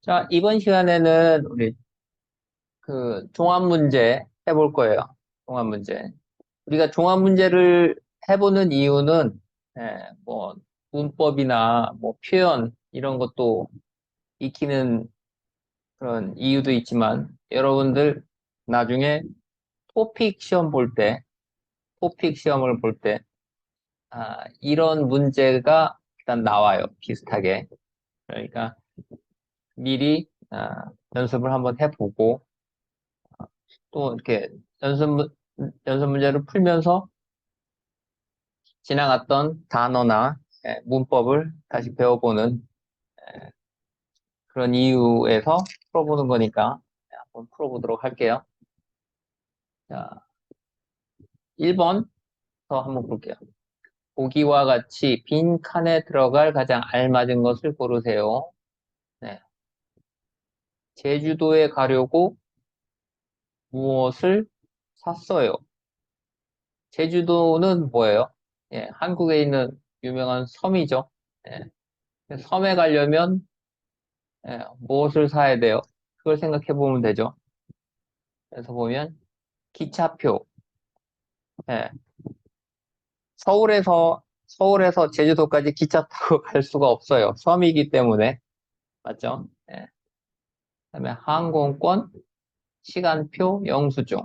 자, 이번 시간에는 우리 그 종합 문제 해볼 거예요. 종합 문제. 우리가 종합 문제를 해보는 이유는, 뭐, 문법이나 뭐 표현, 이런 것도 익히는 그런 이유도 있지만, 여러분들 나중에 토픽 시험 볼 때, 토픽 시험을 볼 때, 이런 문제가 일단 나와요. 비슷하게. 그러니까 미리, 연습을 한번 해보고, 또 이렇게 연습, 연습 문제를 풀면서 지나갔던 단어나 문법을 다시 배워보는 그런 이유에서 풀어보는 거니까 한번 풀어보도록 할게요. 자, 1번 더 한번 볼게요. 보기와 같이 빈 칸에 들어갈 가장 알맞은 것을 고르세요. 네. 제주도에 가려고 무엇을 샀어요? 제주도는 뭐예요? 한국에 있는 유명한 섬이죠. 섬에 가려면 무엇을 사야 돼요? 그걸 생각해 보면 되죠. 그래서 보면 기차표. 예, 서울에서 제주도까지 기차 타고 갈 수가 없어요. 섬이기 때문에. 맞죠? 그다음에 항공권, 시간표, 영수증.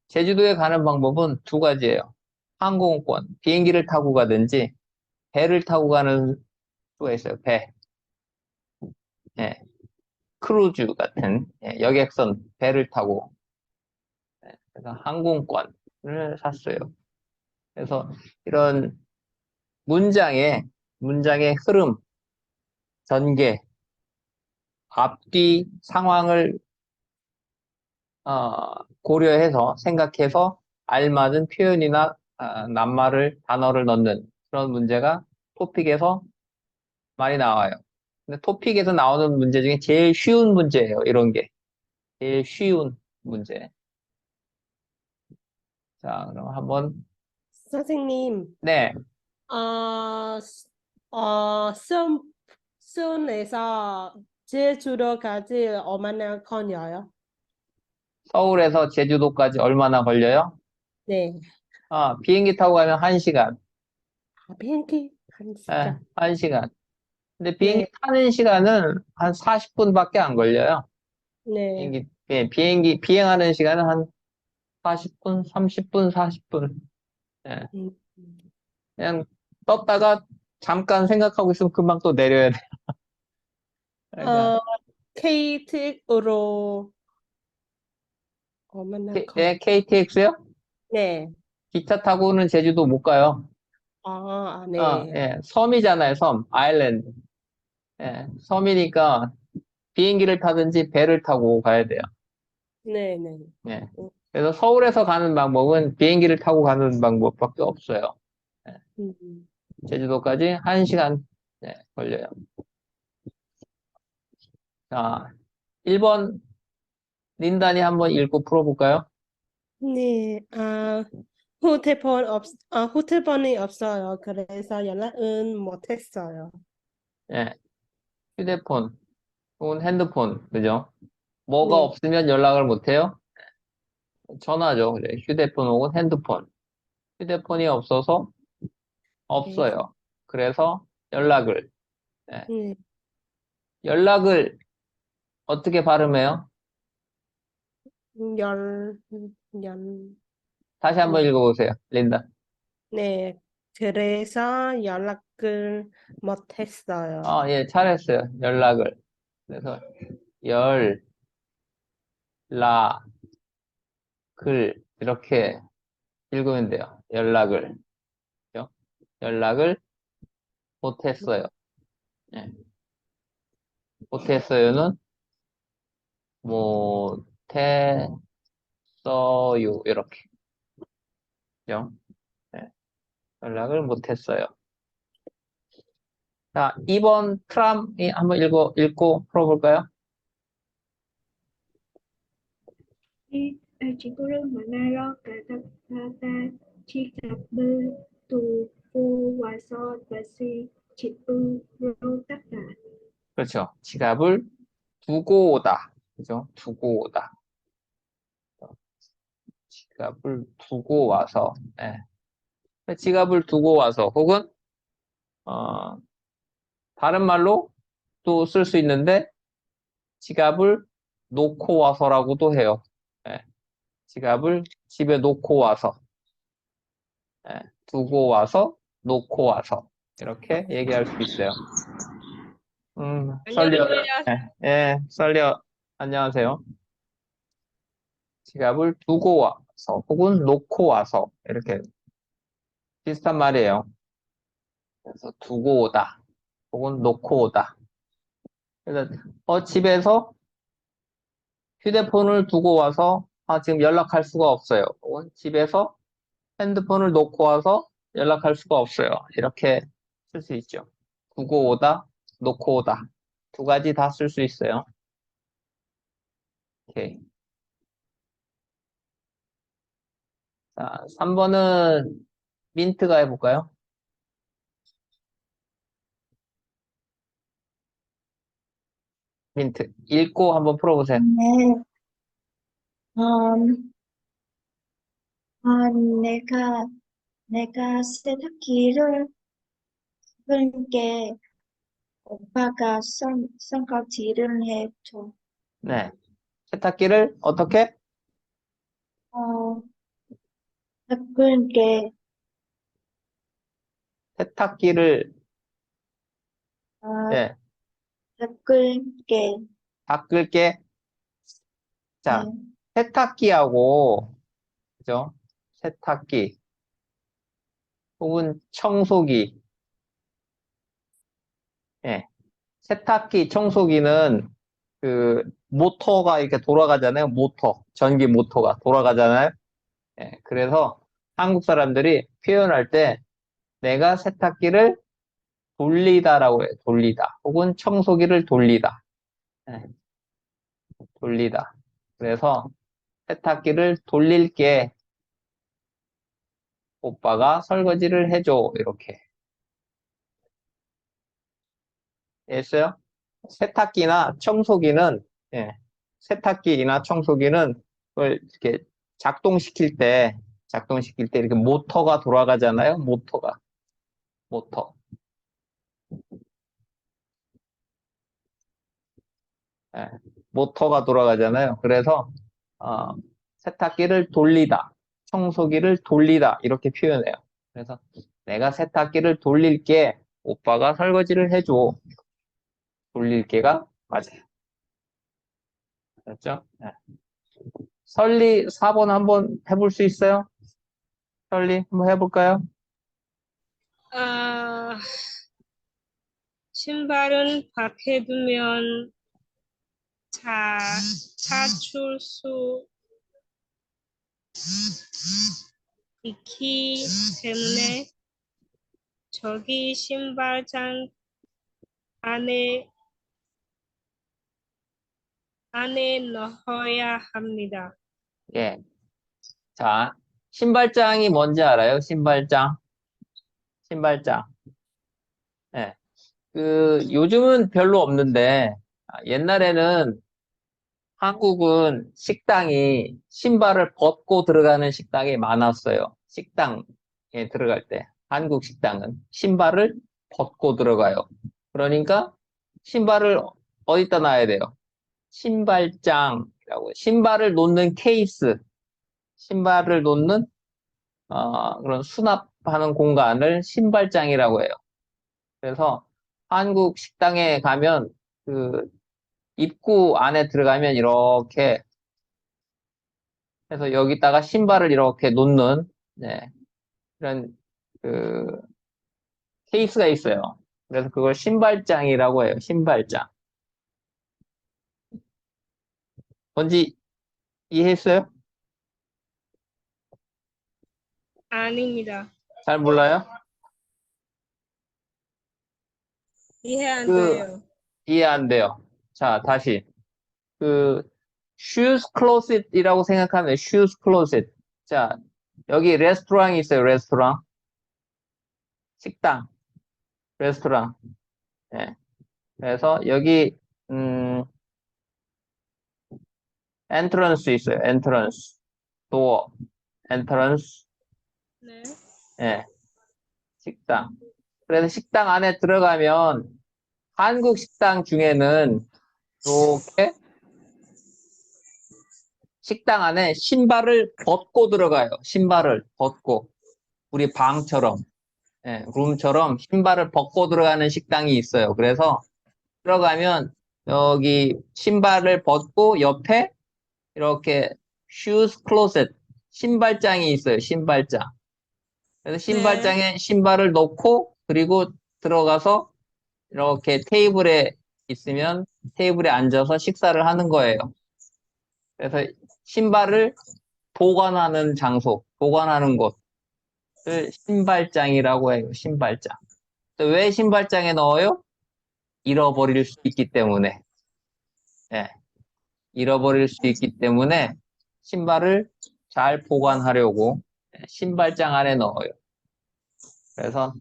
제주도에 가는 방법은 두 가지예요. 항공권, 비행기를 타고 가든지 배를 타고 가는 수가 있어요. 배. 예, 크루즈 같은 여객선 배를 타고 그래서 항공권을 샀어요. 그래서 이런 문장의 흐름, 전개, 앞뒤 상황을 고려해서 생각해서 알맞은 표현이나 낱말을 단어를 넣는 그런 문제가 토픽에서 많이 나와요. 근데 토픽에서 나오는 문제 중에 제일 쉬운 문제예요. 이런 게 제일 쉬운 문제. 자, 그럼 한번 선생님, 네, 어, 수원에서 제주도까지 얼마나 걸려요? 서울에서 제주도까지 얼마나 걸려요? 네. 비행기 타고 가면 1시간. 비행기 한 시간. 1시간. 근데 비행기 네, 타는 시간은 한 40분밖에 안 걸려요. 네. 비행하는 시간은 한 40분, 30분, 40분. 예, 음. 그냥 떴다가 잠깐 생각하고 있으면 금방 또 내려야 돼. 그러니까, 어, KTX로 얼마나 걸려? KTX요? 네. 기차 타고는 제주도 못 가요. 네. 섬이잖아요, 섬. 아일랜드. 섬이니까 비행기를 타든지 배를 타고 가야 돼요. 네, 네. 예. 그래서 서울에서 가는 방법은 비행기를 타고 가는 방법밖에 없어요. 예. 음. 제주도까지 1시간 걸려요. 자, 1번 린단이 한번 읽고 풀어볼까요? 네, 휴대폰이 없어요. 그래서 연락은 못했어요. 예, 휴대폰 혹은 핸드폰, 그죠? 뭐가 네, 없으면 연락을 못해요? 전화죠. 그래. 휴대폰 혹은 핸드폰. 휴대폰이 없어서 그래서, 없어요. 그래서 연락을. 예. 네, 연락을 어떻게 발음해요? 연, 연, 다시 한번 연, 읽어보세요. 린다. 네, 그래서 연락을 못했어요. 예, 잘했어요. 연락을. 그래서 연락을 이렇게 읽으면 돼요. 연락을. 그죠? 연락을 못했어요. 예. 못했어요는 못했어요. 이렇게. 그죠? 예. 연락을 못했어요. 자, 2번 트람이 한번 읽고 풀어볼까요? Chỉ có rơm mà nai ro cả ta ta ta chi cặp bơ tù vô và so và si chị ưng rô tất cả. 그렇죠. 지갑을 두고 오다. 그죠? 두고 오다. 지갑을 두고 와서, 예. 지갑을 두고 와서, 혹은, 어, 다른 말로 또 쓸 수 있는데, 지갑을 놓고 와서라고도 해요. 예. 지갑을 집에 놓고 와서, 예. 두고 와서, 놓고 와서. 이렇게 얘기할 수 있어요. 썰리어, 안녕하세요. 썰리어, 안녕하세요. 지갑을 두고 와서, 혹은 놓고 와서, 이렇게 비슷한 말이에요. 그래서 두고 오다, 혹은 놓고 오다. 그래서, 집에서 휴대폰을 두고 와서, 지금 연락할 수가 없어요. 혹은 집에서 핸드폰을 놓고 와서 연락할 수가 없어요. 이렇게 쓸 수 있죠. 두고 오다, 놓고 오다. 두 가지 다 쓸 수 있어요. 오케이. 자, 3번은 민트가 해볼까요? 민트. 읽고 한번 풀어보세요. 네, 음, 내가 세탁기를 끄게 오빠가 설거지를 해줘. 네. 세탁기를 어떻게? 어, 끄게, 세탁기를, 어, 예, 끄게, 닦을게. 자, 네, 세탁기하고, 그죠? 세탁기, 혹은 청소기. 예. 세탁기, 청소기는 모터가 이렇게 돌아가잖아요. 모터. 전기 모터가 돌아가잖아요. 예. 그래서 한국 사람들이 표현할 때 내가 세탁기를 돌리다라고 해요. 돌리다. 혹은 청소기를 돌리다. 예. 돌리다. 그래서 세탁기를 돌릴게. 오빠가 설거지를 해줘. 이렇게. 됐어요? 세탁기나 청소기는, 예, 세탁기나 청소기는 그걸 이렇게 작동시킬 때 이렇게 모터가 돌아가잖아요. 모터. 예, 모터가 돌아가잖아요. 그래서, 어, 세탁기를 돌리다, 청소기를 돌리다, 이렇게 표현해요. 그래서 내가 세탁기를 돌릴게, 오빠가 설거지를 해줘. 돌릴게가 맞아요. 그렇죠? 네. 설리 4번 한번 해볼 수 있어요? 설리 한번 해볼까요? 아, 신발은 밖에 두면 차출 수 있기 때문에 저기 신발장 안에 넣어야 합니다. 예. 자, 신발장이 뭔지 알아요? 신발장. 신발장. 예. 요즘은 별로 없는데, 옛날에는 한국은 식당이 신발을 벗고 들어가는 식당이 많았어요. 식당에 들어갈 때. 한국 식당은 신발을 벗고 들어가요. 그러니까 신발을 어디다 놔야 돼요? 신발장이라고. 신발을 놓는 케이스. 신발을 놓는 그런 수납하는 공간을 신발장이라고 해요. 그래서 한국 식당에 가면 그 입구 안에 들어가면 이렇게 해서 여기다가 신발을 이렇게 놓는, 네, 그런 그 케이스가 있어요. 그래서 그걸 신발장이라고 해요. 신발장. 뭔지 이해했어요? 아닙니다. 잘 몰라요? 이해 안 그 돼요. 이해 안 돼요. 자, 다시 그 shoes closet이라고 생각하면 shoes closet. 자, 여기 레스토랑이 있어요. 레스토랑. 식당. 레스토랑. 예. 그래서 여기 엔트런스 있어요. 엔트런스. 도어. 엔트런스. 네. 예. 식당. 그래서 식당 안에 들어가면 한국 식당 중에는 이렇게 식당 안에 신발을 벗고 들어가요. 신발을 벗고. 우리 방처럼, 예, 룸처럼 신발을 벗고 들어가는 식당이 있어요. 그래서 들어가면 여기 신발을 벗고 옆에 이렇게 shoes closet, 신발장이 있어요. 신발장. 그래서 신발장에 신발을 넣고 그리고 들어가서 이렇게 테이블에 있으면 테이블에 앉아서 식사를 하는 거예요. 그래서 신발을 보관하는 장소, 보관하는 곳을 신발장이라고 해요. 신발장. 왜 신발장에 넣어요? 잃어버릴 수 있기 때문에. 예, 잃어버릴 수 있기 때문에 신발을 잘 보관하려고 신발장 안에 넣어요. 그래서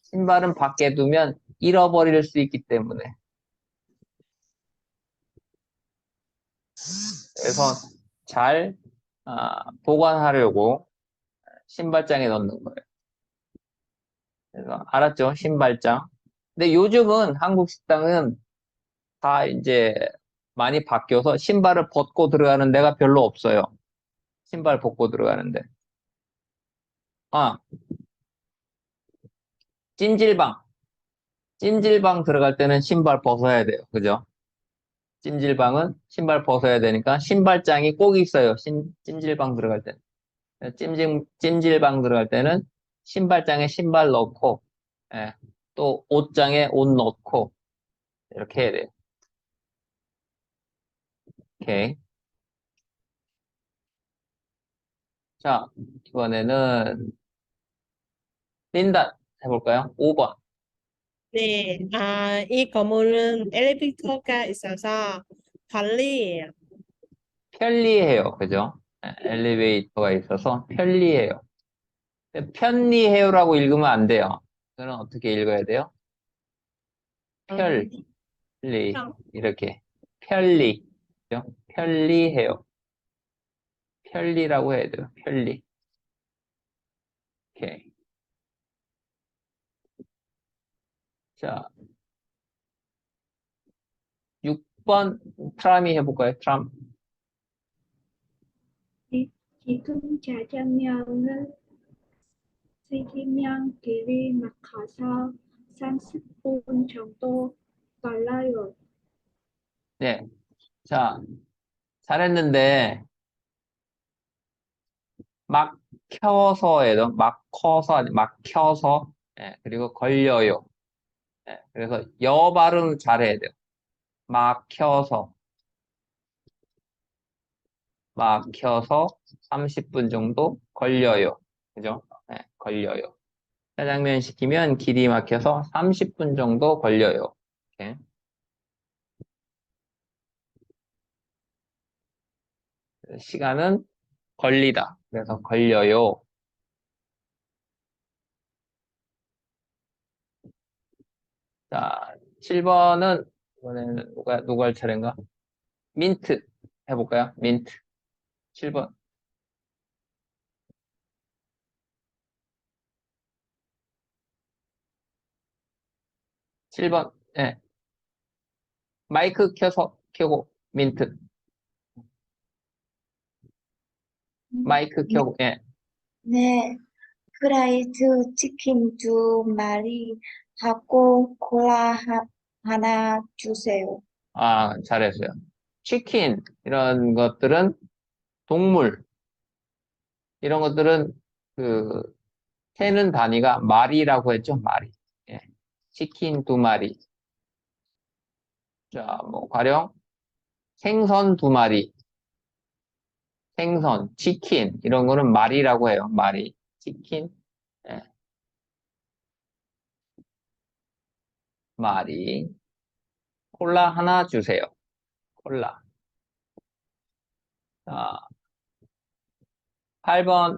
신발은 밖에 두면 잃어버릴 수 있기 때문에. 그래서 잘 보관하려고 신발장에 넣는 거예요. 그래서 알았죠? 신발장. 근데 요즘은 한국 식당은 다 이제 많이 바뀌어서 신발을 벗고 들어가는 데가 별로 없어요. 신발 벗고 들어가는데. 아, 찜질방. 찜질방 들어갈 때는 신발 벗어야 돼요. 그죠? 찜질방은 신발 벗어야 되니까 신발장이 꼭 있어요. 찜질방 들어갈 때는. 찜질방 들어갈 때는 신발장에 신발 넣고, 예, 또 옷장에 옷 넣고, 이렇게 해야 돼요. 오케이. 자, 이번에는 린다 해볼까요? 5번. 네, 이 건물은 엘리베이터가 있어서 편리해요. 편리해요. 그죠? 예, 엘리베이터가 있어서 편리해요. 근데 편리해요라고 읽으면 안 돼요. 그는 어떻게 읽어야 돼요? 편리, 이렇게. 편리. 그죠? 편리해요. 편리라고 해야 돼요. 편리. 오케이. 자, 6번 트람이 해볼까요? 트람. 기동차장면은 세기면 길이 막혀서 30분 정도 걸려요. 네. 자, 잘했는데, 막혀서예요. 막혀서, 막혀서. 예, 그리고 걸려요. 예, 그래서 여 발음 잘해야 돼요. 막혀서. 막혀서 30분 정도 걸려요. 그죠? 네, 걸려요. 짜장면 시키면 길이 막혀서 30분 정도 걸려요. 이렇게. 시간은 걸리다. 그래서 걸려요. 자, 7번은 이번에는 누가 할 차례인가? 민트 해볼까요? 민트. 7번. 7번. 예. 마이크 켜고 민트. 마이크 네, 켜고 예. 네, 프라이드 치킨 2마리 하고 하나 주세요. 아, 잘했어요. 치킨 이런 것들은 동물 이런 것들은 그 세는 단위가 마리라고 했죠. 마리. 예. 치킨 2마리. 자, 뭐 가령 생선 2마리. 생선, 치킨 이런 거는 마리라고 해요. 마리. 치킨. 예. 마리. 콜라 하나 주세요. 콜라. 자, 8번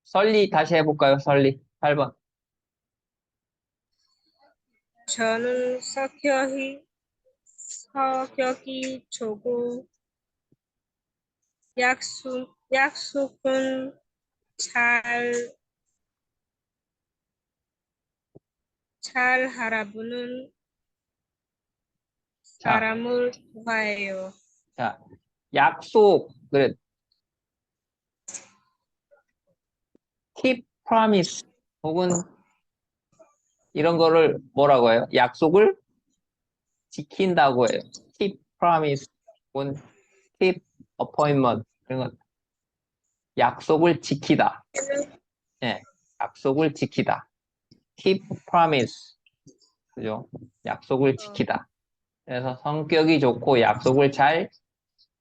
설리 다시 해볼까요? 설리. 8번. 저는 성격이 좋고 약속은 잘 알아보는 자, 사람을 좋아해요. 자, 약속, 그래, keep promise, 혹은 이런 거를 뭐라고 해요? 약속을 지킨다고 해요. keep promise, 혹은 keep appointment, 이런 건 약속을 지키다. 예, 약속을 지키다. keep promise, 그죠? 약속을 지키다. 그래서 성격이 좋고 약속을 잘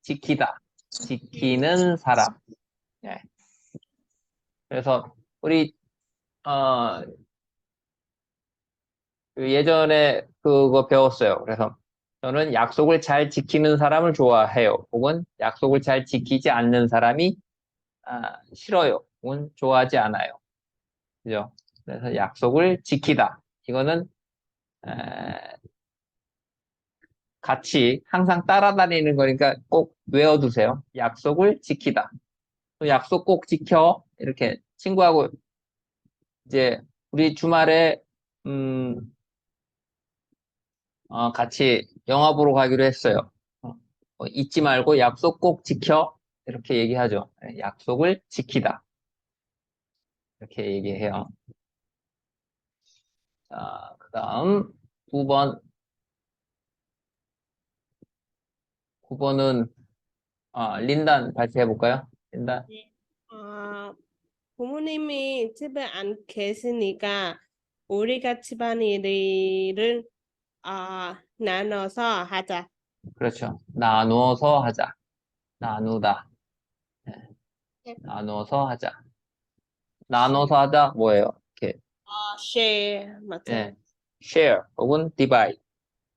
지키다. 지키는 사람. 예. 그래서 우리 예전에 그거 배웠어요. 그래서 저는 약속을 잘 지키는 사람을 좋아해요. 혹은 약속을 잘 지키지 않는 사람이 싫어요. 혹은 좋아하지 않아요. 그죠? 그래서 약속을 지키다. 이거는 에, 같이 항상 따라다니는 거니까 꼭 외워두세요. 약속을 지키다. 또 약속 꼭 지켜. 이렇게 친구하고 이제 우리 주말에 음, 같이 영화 보러 가기로 했어요. 잊지 말고 약속 꼭 지켜. 이렇게 얘기하죠. 네, 약속을 지키다. 이렇게 얘기해요. 자, 그 다음 9번. 9번은 린단 발표해 볼까요? 린단. 아, 부모님이 집에 안 계시니까 우리가 집안일을 나눠서 하자. 그렇죠. 나누어서 하자. 나누다. 네, 나누어서 하자. 나눠서 하자 뭐예요? 이렇게 share 맞죠? 예, share 혹은 divide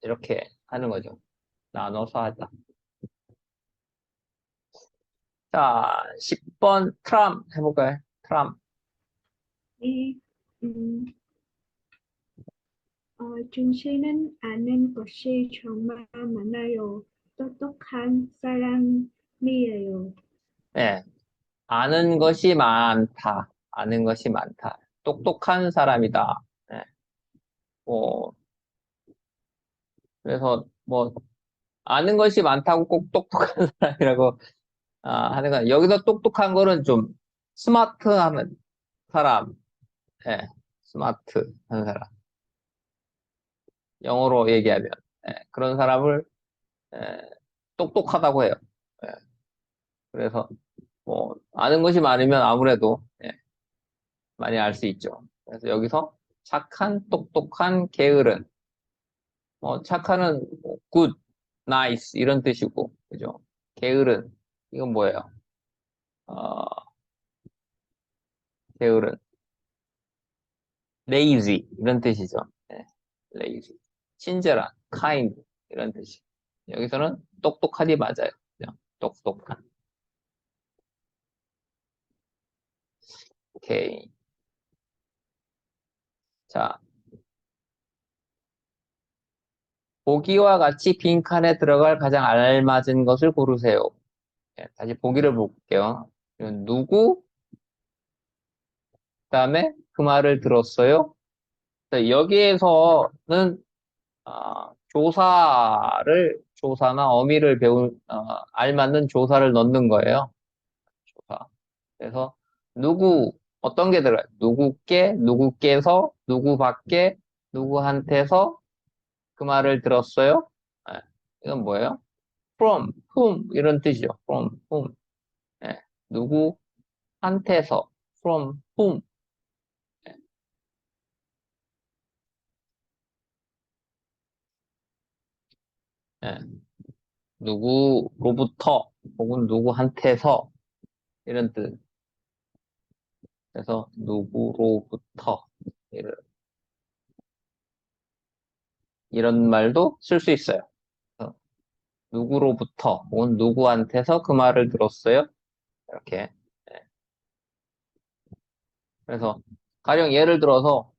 이렇게 하는 거죠. 나눠서 하자. 자, 10번 트람 해볼까요? 트람. 이, 중시는 아는 것이 정말 많아요. 똑똑한 사람이에요. 네, 아는 것이 많다. 아는 것이 많다. 똑똑한 사람이다. 네, 뭐, 그래서 뭐, 아는 것이 많다고 꼭 똑똑한 사람이라고 하는 건, 여기서 똑똑한 거는 좀 스마트한 사람. 예, 스마트한 사람. 영어로 얘기하면. 그런 사람을 예, 똑똑하다고 해요. 예, 그래서 뭐, 아는 것이 많으면 아무래도 많이 알 수 있죠. 그래서 여기서 착한, 똑똑한, 게으른. 착한은 뭐 good, nice 이런 뜻이고, 그죠? 게으른 이건 뭐예요? 어, 게으른 lazy 이런 뜻이죠. 네, lazy 친절한 kind 이런 뜻이. 여기서는 똑똑하디 맞아요. 그죠? 똑똑한. 오케이. 자, 보기와 같이 빈칸에 들어갈 가장 알맞은 것을 고르세요. 다시 보기를 볼게요. 이건 누구? 그다음에 그 말을 들었어요. 자, 여기에서는 조사나 어미를 알맞는 조사를 넣는 거예요. 조사. 그래서 어떤 게 들어가요? 누구께서, 누구밖에, 누구한테서 그 말을 들었어요? 예, 이건 뭐예요? from, whom 이런 뜻이죠. from, whom. 예, 누구한테서, from whom. 예, 누구로부터 혹은 누구한테서 이런 뜻. 그래서 누구로부터 이런 말도 쓸 수 있어요. 그래서 누구로부터 혹은 누구한테서 그 말을 들었어요. 이렇게. 예. 그래서 가령 예를 들어서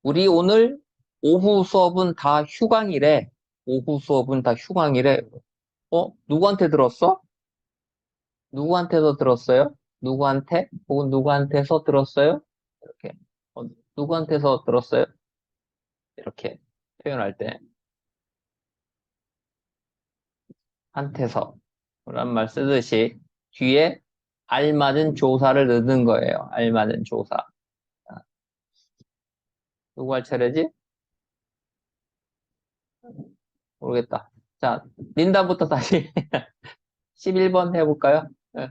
우리 오늘 오후 수업은 다 휴강이래. 오후 수업은 다 휴강이래. 누구한테 들었어? 누구한테서 들었어요? 누구한테? 혹은 누구한테서 들었어요? 이렇게. 누구한테서 들었어요? 이렇게 표현할 때. 한테서. 그런 말 쓰듯이 뒤에 알맞은 조사를 넣는 거예요. 알맞은 조사. 자, 누구 할 차례지? 모르겠다. 자, 린다부터 다시 11번 해볼까요? 네.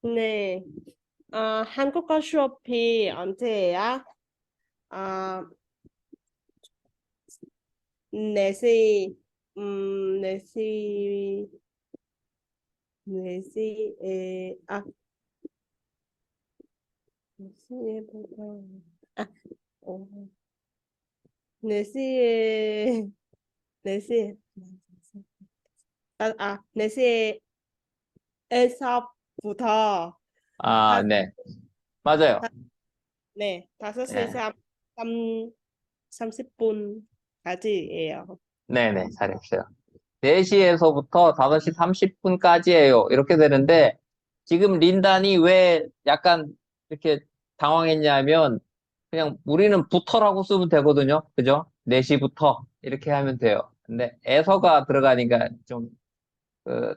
네. 한국어 수업이 언제야? 아, 4시, 4시, 4시에, 4시에부터, 아, 어, 4시에, 4시에, 4시에서부터, 네. 맞아요. 네, 5시 네. 30분까지예요. 네네, 잘했어요. 4시에서부터 5시 30분까지예요. 이렇게 되는데, 지금 린단이 왜 약간 이렇게 당황했냐면, 그냥 우리는 부터라고 쓰면 되거든요. 그죠? 4시부터 이렇게 하면 돼요. 근데 에서가 들어가니까 좀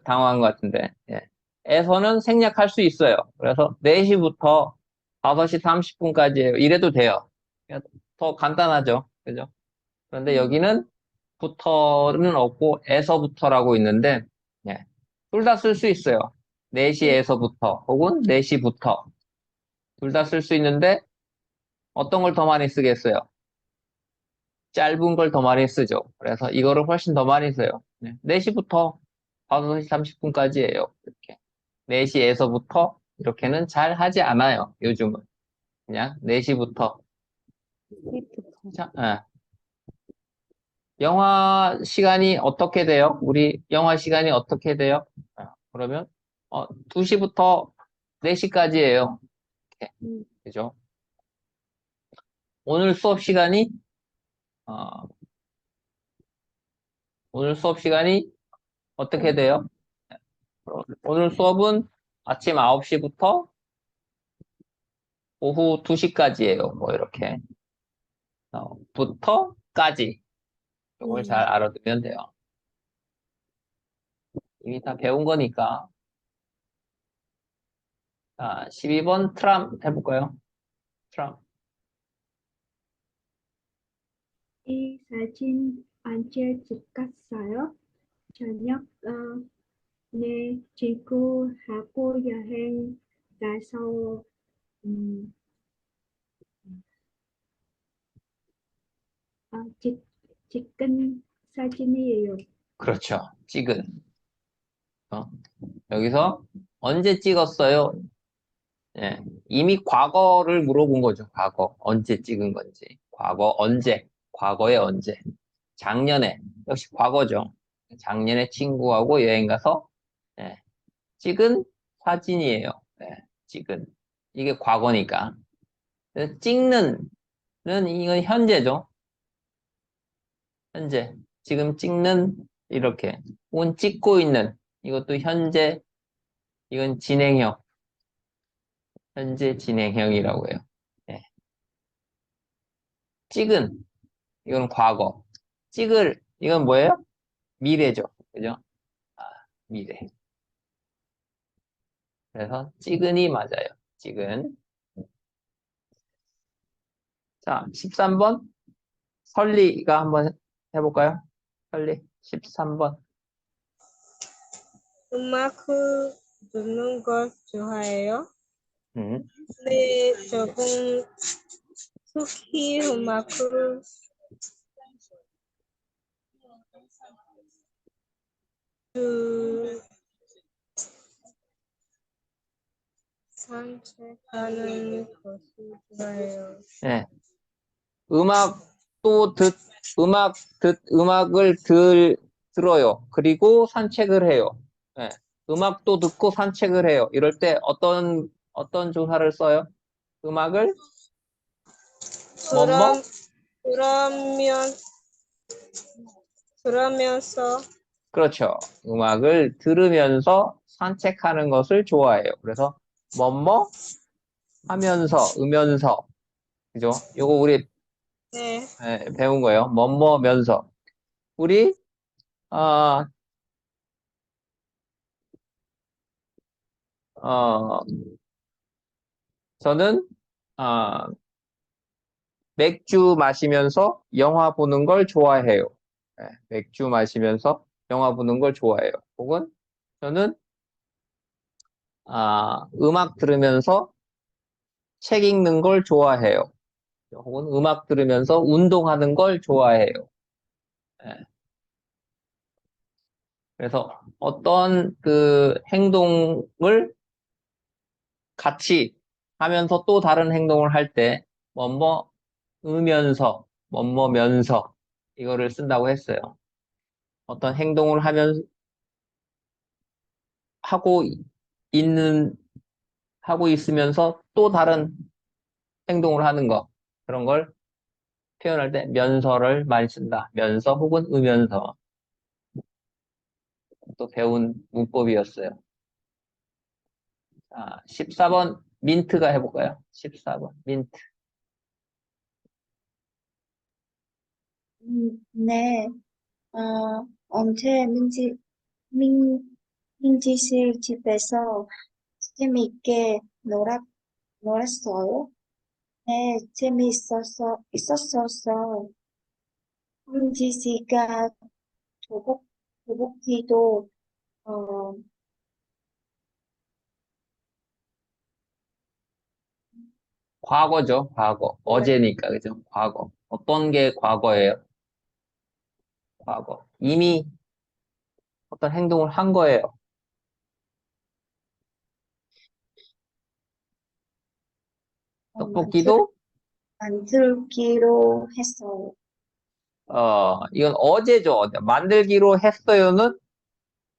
당황한 것 같은데, 예. 에서는 생략할 수 있어요. 그래서 4시부터 5시 30분까지예요. 이래도 돼요. 그냥 더 간단하죠. 그죠? 그런데 여기는 부터는 없고 에서부터라고 있는데, 예. 둘 다 쓸 수 있어요. 4시에서부터 혹은 4시부터 둘 다 쓸 수 있는데 어떤 걸 더 많이 쓰겠어요? 짧은 걸 더 많이 쓰죠. 그래서 이거를 훨씬 더 많이 써요. 4시부터 5시 30분까지예요. 이렇게. 4시에서부터 이렇게는 잘 하지 않아요. 요즘은. 그냥 4시부터. 자, 영화 시간이 어떻게 돼요? 우리 영화 시간이 어떻게 돼요? 그러면 2시부터 4시까지예요. 이렇게. 그죠? 오늘 수업 시간이 어, 오늘 수업 시간이 어떻게 돼요? 오늘 수업은 아침 9시부터 오후 2시까지예요. 뭐 이렇게. 부터까지. 이걸 잘 알아두면 돼요. 이미 다 배운 거니까. 자, 12번 트람 해볼까요? 트람. 이 사진 언제 찍었어요? 저녁 네, 친구하고 여행 가서 음, 찍은 사진이에요. 그렇죠. 찍은. 여기서 언제 찍었어요? 예, 이미 과거를 물어본 거죠. 과거. 언제 찍은 건지. 과거 언제. 과거에 언제. 작년에. 역시 과거죠. 작년에 친구하고 여행 가서 예, 찍은 사진이에요. 예, 찍은. 이게 과거니까. 찍는 는 이건 현재죠. 현재. 지금 찍는 이렇게. 혹은 찍고 있는 이것도 현재. 이건 진행형. 현재 진행형이라고 해요. 예. 찍은 이건 과거. 찍을 이건 뭐예요? 미래죠. 그죠? 아, 미래. 그래서 찍은이 맞아요. 찍은. 자, 13번. 설리가 한번 해볼까요? 설리. 13번. 음악 듣는 걸 좋아해요? 음. 네, 조금 특히 음악을 그 산책하는 것을 좋아해요. 네. 음악을 들어요. 그리고 산책을 해요. 네. 음악도 듣고 산책을 해요. 이럴 때 어떤 조사를 써요? 음악을 뭐뭐? 그러면, 그러면서, 그렇죠. 음악을 들으면서 산책하는 것을 좋아해요. 그래서 뭐뭐 하면서, 으면서. 그죠? 요거 우리 네, 배운 거예요. 뭐뭐면서. 우리, 어, 어, 저는, 어, 맥주 마시면서 영화 보는 걸 좋아해요. 맥주 마시면서 영화 보는 걸 좋아해요. 혹은 저는, 음악 들으면서 책 읽는 걸 좋아해요. 혹은 음악 들으면서 운동하는 걸 좋아해요. 예. 그래서 어떤 그 행동을 같이 하면서 또 다른 행동을 할 때, 뭐뭐 으면서, 뭐뭐면서 이거를 쓴다고 했어요. 어떤 행동을 하고 있는, 하고 있으면서 또 다른 행동을 하는 거. 그런 걸 표현할 때 면서를 많이 쓴다. 면서 혹은 으면서. 또 배운 문법이었어요. 자, 14번 민트가 해볼까요? 14번 민트. 네, 언제 민지 씨 집에서 재미있게 놀았어요? 네, 있었어서 민지 씨가 도복기도 어, 과거죠, 과거. 어제니까, 그죠? 과거. 어떤 게 과거예요? 과거. 이미 어떤 행동을 한 거예요. 떡볶이도, 만들기로 했어요. 이건 어제죠, 어제. 만들기로 했어요는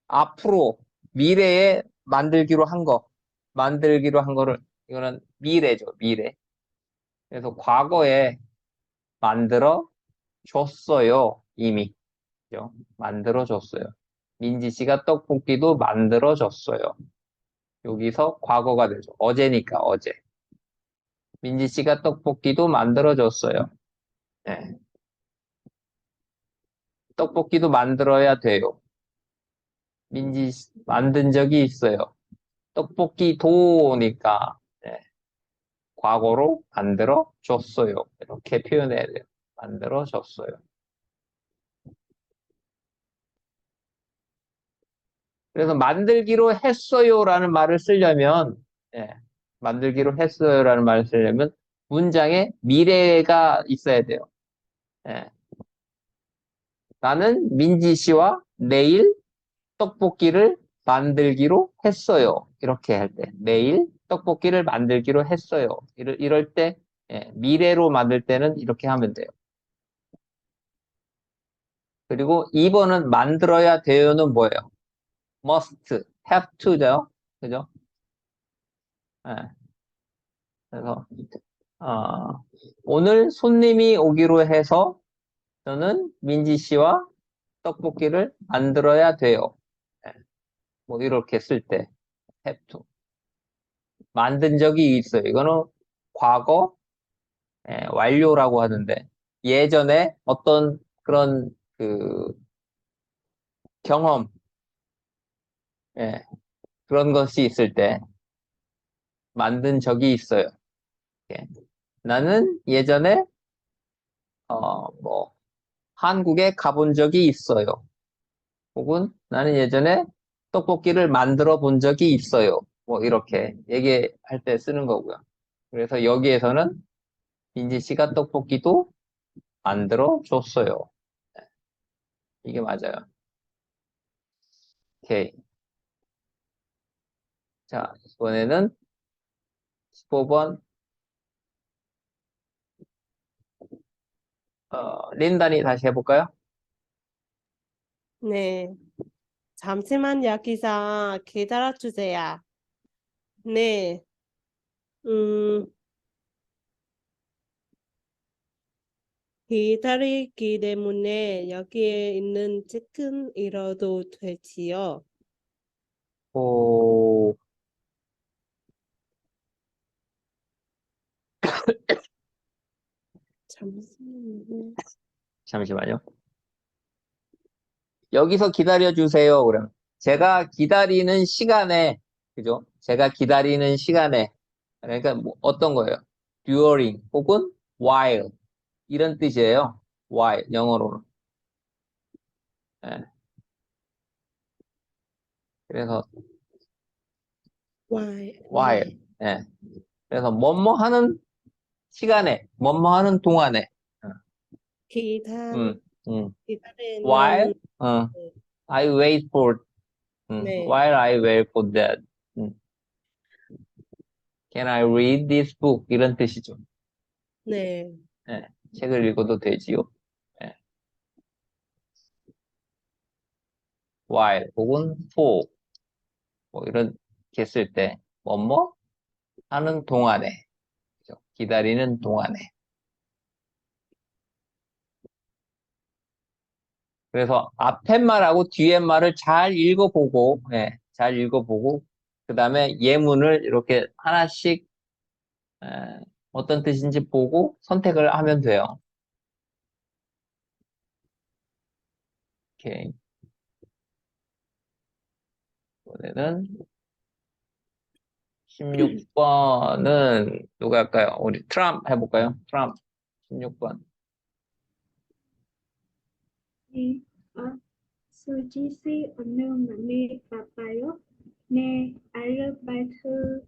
앞으로, 미래에 만들기로 한 거. 만들기로 한 거를, 이거는 미래죠, 미래. 그래서 과거에 만들어 줬어요, 이미. 그죠? 만들어 줬어요. 민지 씨가 떡볶이도 만들어 줬어요. 여기서 과거가 되죠. 어제니까 어제. 민지 씨가 떡볶이도 만들어 줬어요. 네. 떡볶이도 만들어야 돼요. 만든 적이 있어요. 떡볶이 도니까 네. 과거로 만들어 줬어요. 이렇게 표현해야 돼요. 만들어 줬어요. 그래서 만들기로 했어요라는 말을 쓰려면 예, 만들기로 했어요라는 말을 쓰려면 문장에 미래가 있어야 돼요. 예, 나는 민지 씨와 내일 떡볶이를 만들기로 했어요. 이렇게 할 때. 내일 떡볶이를 만들기로 했어요. 이럴 때, 미래로 만들 때는 이렇게 하면 돼요. 그리고 2번은 만들어야 돼요는 뭐예요? must, have to죠. 그죠? 예, 그래서, 오늘 손님이 오기로 해서 저는 민지 씨와 떡볶이를 만들어야 돼요. 예, 뭐, 이렇게 쓸 때, have to. 만든 적이 있어요. 이거는 과거 완료라고 하는데 예전에 어떤 그런 그 경험 예, 그런 것이 있을 때 만든 적이 있어요. 예. 나는 예전에 뭐 한국에 가본 적이 있어요. 혹은 나는 예전에 떡볶이를 만들어 본 적이 있어요. 뭐 이렇게 얘기할 때 쓰는 거고요. 그래서 여기에서는 민지 씨가 떡볶이도 만들어 줬어요. 이게 맞아요. 오케이. 자, 이번에는 15번, 린단이 다시 해볼까요? 네. 잠시만 여기서 기다려주세요. 네. 음, 기다리기 때문에 여기에 있는 치킨 잃어도 되지요. 오, 잠시만요. 잠시만요. 여기서 기다려주세요. 그러면 제가 기다리는 시간에, 그죠? 제가 기다리는 시간에, 그러니까 뭐 어떤 거예요? during 혹은 while 이런 뜻이에요. while 영어로는. 예. 그래서 while. 예. 그래서 뭐뭐 하는 시간에, 뭐뭐 하는 동안에. 음, 음. while, 기다리는 I wait for, 네, while I wait for that. 음. Can I read this book? 이런 뜻이죠. 네, 예. 책을 읽어도 되지요. 예. while 혹은 for 뭐 이렇게 했을 때 뭐뭐 하는 동안에 그죠? 기다리는 동안에 그래서 앞에 말하고 뒤에 말을 잘 읽어보고 예, 잘 읽어보고 그 다음에 예문을 이렇게 하나씩 어떤 뜻인지 보고 선택을 하면 돼요. 오케이. 이번에는 16번은 누가 할까요? 우리 트럼프 해볼까요? 트럼프 16번. 네. 수지 씨 오늘 많이 바빠요? 네, 아르바이트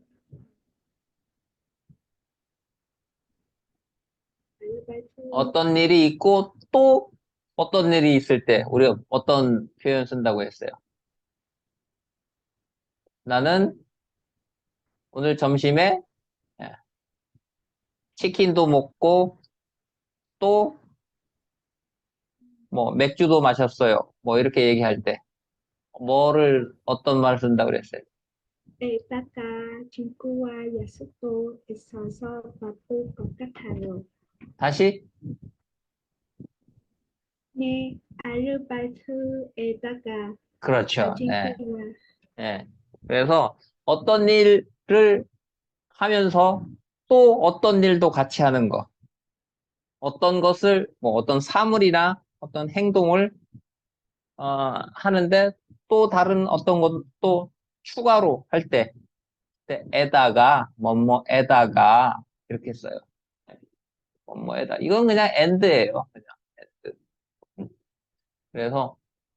어떤 일이 있고 또 어떤 일이 있을 때 우리가 어떤 표현 쓴다고 했어요? 나는 오늘 점심에 예, 치킨도 먹고 또 뭐 맥주도 마셨어요. 뭐 이렇게 얘기할 때 뭐를 어떤 말을 쓴다고 그랬어요? 에다가 친구와 약속도 있어서 바쁠 것 같아요. 다시 네, 아르바이트에다가 그렇죠. 예, 친구와 예. 그래서 어떤 일을 하면서 또 어떤 일도 같이 하는 거. 어떤 것을 뭐 어떤 사물이나 어떤 행동을 하는데 또 다른 어떤 것도 추가로 할 때, 에다가, 뭐뭐에다가, 이렇게 써요. 뭐뭐에다. 이건 그냥 and예요. 그냥 and. 그래서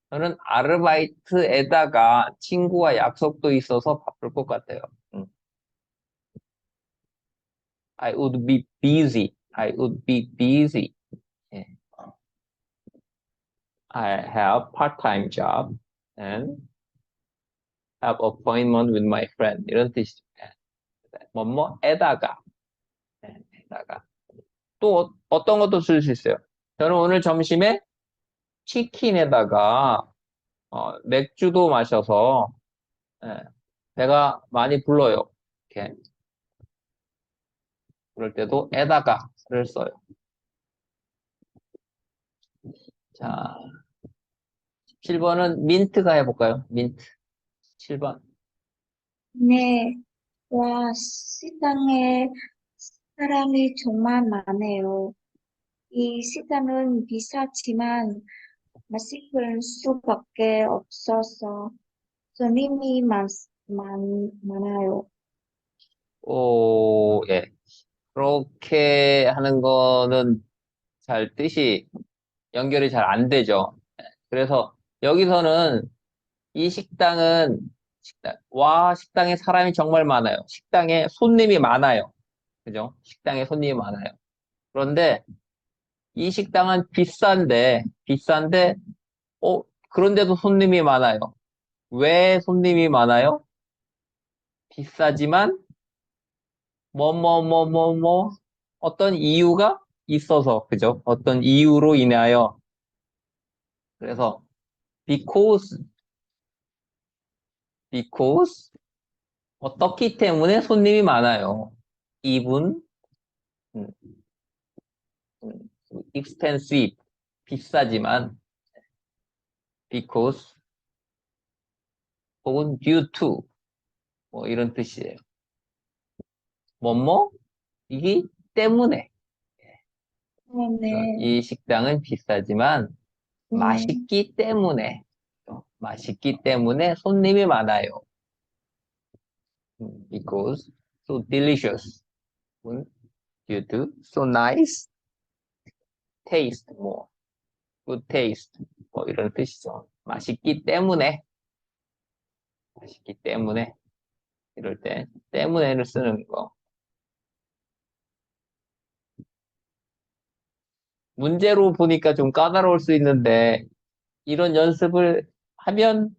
저는 아르바이트에다가 친구와 약속도 있어서 바쁠 것 같아요. I would be busy. I would be busy. 예. I have part-time job and have appointment with my friend. 이런 뜻이죠. 예. 뭐뭐에다가. 예, 에다가. 또 어떤 것도 쓸 수 있어요. 저는 오늘 점심에 치킨에다가 맥주도 마셔서 예, 배가 많이 불러요. 이렇게 그럴 때도 에다가를 써요. 자, 7번은 민트가 해볼까요? 민트. 7번. 네, 와, 식당에 사람이 정말 많네요. 이 식당은 비싸지만 맛있을 수밖에 없어서 손님이 많아요. 오, 예. 그렇게 하는 거는 잘 뜻이 연결이 잘 안 되죠. 그래서 여기서는 이 식당에 사람이 정말 많아요. 식당에 손님이 많아요. 그죠? 식당에 손님이 많아요. 그런데 이 식당은 비싼데, 그런데도 손님이 많아요. 왜 손님이 많아요? 비싸지만, 어떤 이유가 있어서, 그죠? 어떤 이유로 인하여. 그래서, because, 어떻기 때문에 손님이 많아요. even, 음, expensive, 비싸지만, because, 혹은 due to, 뭐 이런 뜻이에요. 뭐뭐? 이기 때문에. 네. 이 식당은 비싸지만, 네. 맛있기 때문에. 맛있기 때문에 손님이 많아요. Because so delicious. Due to so nice. Taste, 뭐, good taste. 뭐 이런 뜻이죠. 맛있기 때문에. 맛있기 때문에. 이럴 때 때문에를 쓰는 거. 문제로 보니까 좀 까다로울 수 있는데 이런 연습을 하면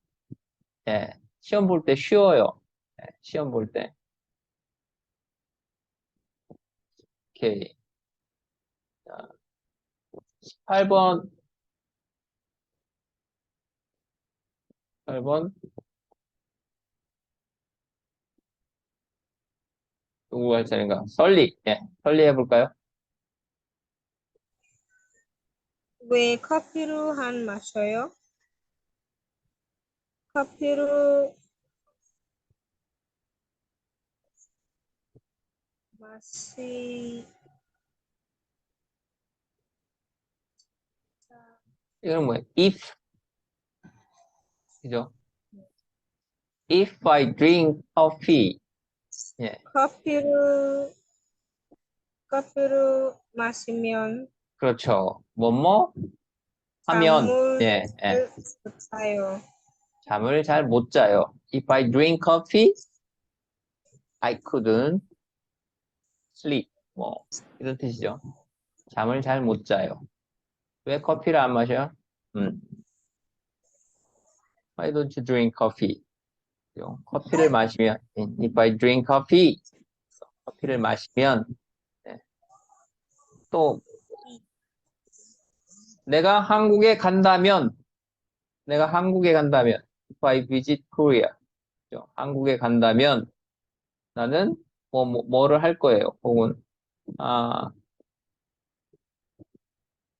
예, 시험 볼 때 쉬워요. 예, 시험 볼 때. 오케이. 자, 8번. 8번. 누구 할 차례인가? 설리. 예, 설리 해볼까요? 왜 커피로 한 마셔요? 커피로 마시 이건 뭐예요? If. 그죠? If I drink coffee. 예, 커피로 마시면 그렇죠. 뭐뭐 하면 잠을 예, 예. 못 자요. 잠을 잘 못 자요. If I drink coffee, I couldn't sleep. 뭐 이런 뜻이죠. 잠을 잘 못 자요. 왜 커피를 안 마셔요? Why don't you drink coffee? 커피를 마시면 If I drink coffee, 커피를 마시면 예. 또 내가 한국에 간다면 If I visit Korea, 그죠? 한국에 간다면 나는 뭐를 할 거예요. 혹은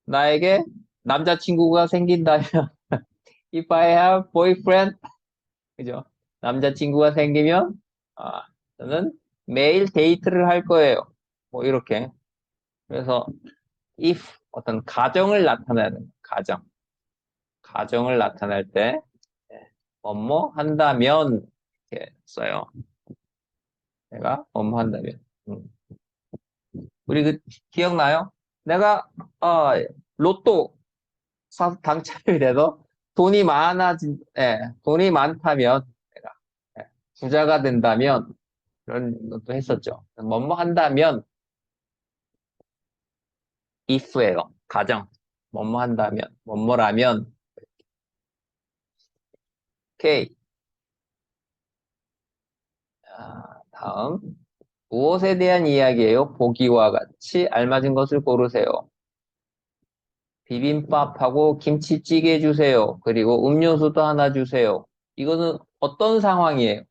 나에게 남자친구가 생긴다면 If I have boyfriend, 그죠? 남자친구가 생기면 저는 매일 데이트를 할 거예요. 뭐 이렇게. 그래서 if 어떤 가정을 나타내는 가정을 나타낼 때 뭐뭐 한다면 이렇게 써요. 내가 뭐뭐 한다면. 우리 기억나요? 내가 로또 당첨이 돼서 돈이 많다면 내가 부자가 된다면 그런 것도 했었죠. 뭐뭐 한다면 if예요. 가정. 뭐뭐 한다면 뭐뭐라면. 오케이. 다음 무엇에 대한 이야기예요? 보기와 같이 알맞은 것을 고르세요. 비빔밥하고 김치찌개 주세요. 그리고 음료수도 하나 주세요. 이거는 어떤 상황이에요?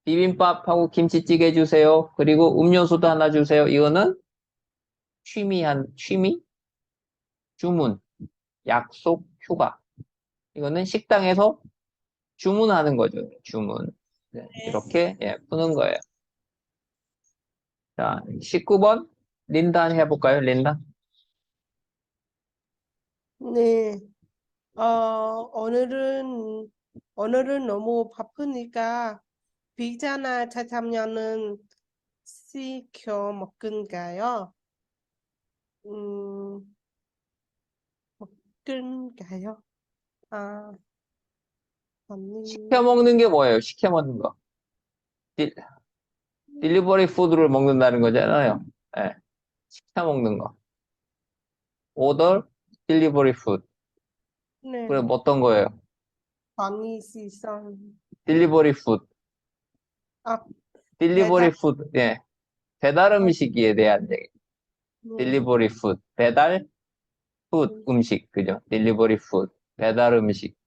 비빔밥하고 김치찌개 주세요. 그리고 음료수도 하나 주세요. 이거는 취미, 주문, 약속, 휴가. 이거는 식당에서 주문하는 거죠. 주문. 네, 이렇게 푸는 거예요. 자, 19번 린다 해볼까요? 린다. 네. 오늘은 너무 바쁘니까 피자나 짜장면은 시켜 먹을까요? 먹을까요? 아니, 시켜 먹는 게 뭐예요? 시켜 먹는 거. 딜리버리 푸드를 먹는다는 거잖아요. 네, 시켜 먹는 거. 오더 딜리버리 푸드. 네. 그럼 어떤 거예요? 아니, 시선. 딜리버리 푸드. 아, 딜리버리 배달. 푸드. 예. 배달 음식에 대한 얘기. 딜리버리 푸드. 배달 푸드 음식. 그죠? 딜리버리 푸드. 배달 음식.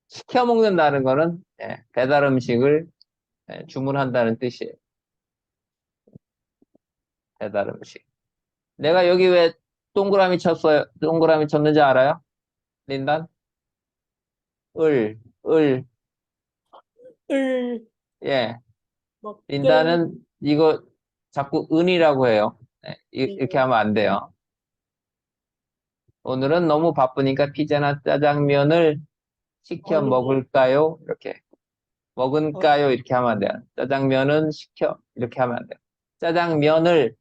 시켜 먹는다는 거는 배달 음식을 주문한다는 뜻이에요. 배달 음식. 내가 여기 왜 동그라미 쳤어요. 동그라미 쳤는지 알아요? 린단? 을, 을 예. 먹을 린다는 이거 자꾸 은이라고 해요. 네, 이렇게 하면 안 돼요. 오늘은 너무 바쁘니까 피자나 짜장면을 시켜 오늘 먹을까요? 이렇게. 먹은까요? 이렇게 하면 안 돼요. 짜장면은 시켜. 이렇게 하면 안 돼요. 짜장면을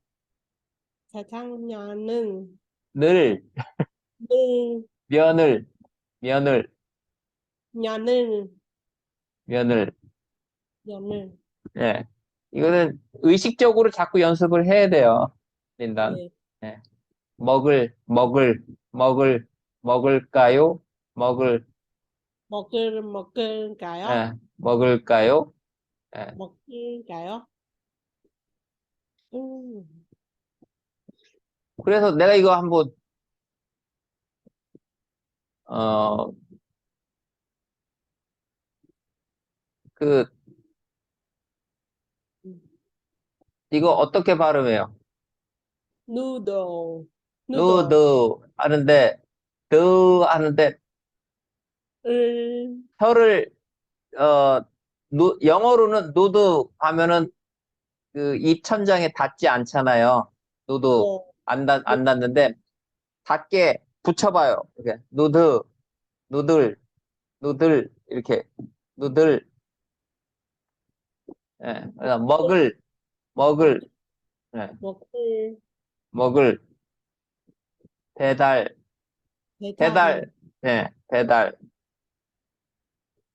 짜장면은 늘, 늘 면을, 면을, 면을 면을. 면을 예. 이거는 의식적으로 자꾸 연습을 해야 돼요. 린단. 네. 예. 먹을까요? 먹을까요? 먹을까요? 예. 먹을까요? 음. 그래서 내가 이거 한번, 어, 그, 이거 어떻게 발음해요? 누들 누들 누드 하는데, 하는데, 을 혀를, 어, 영어로는 누드 하면은 그 입 천장에 닿지 않잖아요. 누드 네. 안 닿는데, 닿게 붙여봐요. 이렇게, 누들, 이렇게, 누들, 예. 그래서 먹을, 예. 먹을 먹을, 배달, 배달 예, 배달.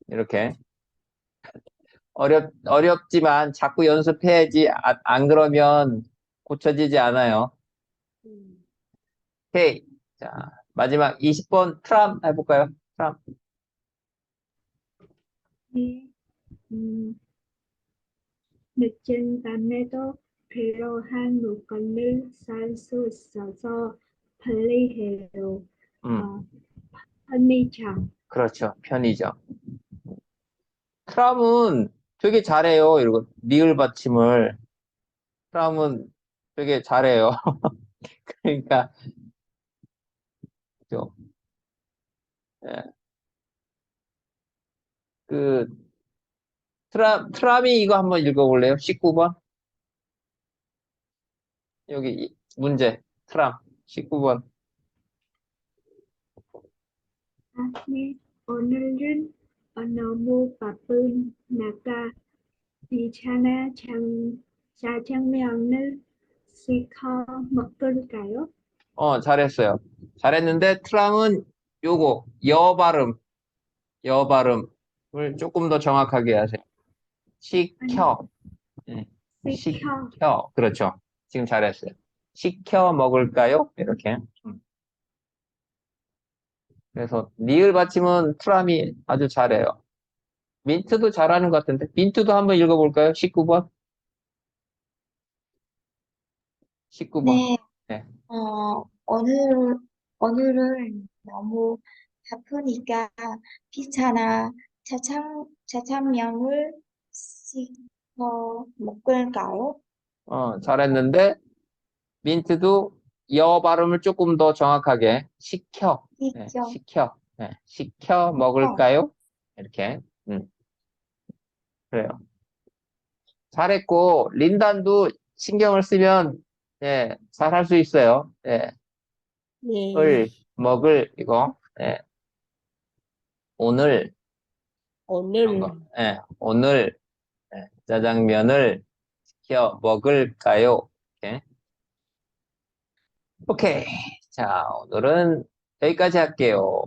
이렇게. 어렵지만 자꾸 연습해야지. 안 그러면 고쳐지지 않아요. 음. 오케이. 자, 마지막 20번 트람 해볼까요? 트람. 네. 늦은 밤에도 필요한 물건을 살 수 있어서 편리해요. 어, 편의점. 그렇죠. 편의점. 트람은 되게 잘해요. 이러고, 리을 받침을. 트람은 되게 잘해요. 그러니까, 좀, 예, 그, 트람이 이거 한번 읽어볼래요? 19번? 여기 문제. 트람. 19번. 네. 오늘은 너무 바쁜 나가 귀찮아 짜장면을 시켜 먹을까요? 잘했어요. 잘했는데, 트람은 요거, 여 발음을 조금 더 정확하게 하세요. 시켜. 예, 시켜. 그렇죠. 지금 잘했어요. 시켜 먹을까요? 이렇게. 그래서, 리을 받침은 트람이 아주 잘해요. 민트도 잘하는 것 같은데. 민트도 한번 읽어볼까요? 19번? 19번. 네, 네. 오늘은 너무 바쁘니까 피자나 짜장면을 시켜 먹을까요? 잘했는데, 민트도 여 발음을 조금 더 정확하게 시켜, 네, 시켜, 시켜 먹을까요? 이렇게, 그래요. 잘했고, 린단도 신경을 쓰면, 예, 잘할 수 있어요. 예, 네. 먹을, 이거, 예, 오늘, 이런 오늘 거, 예, 오늘, 짜장면을 시켜 먹을까요? 이렇게. 오케이. 자, 오늘은 여기까지 할게요.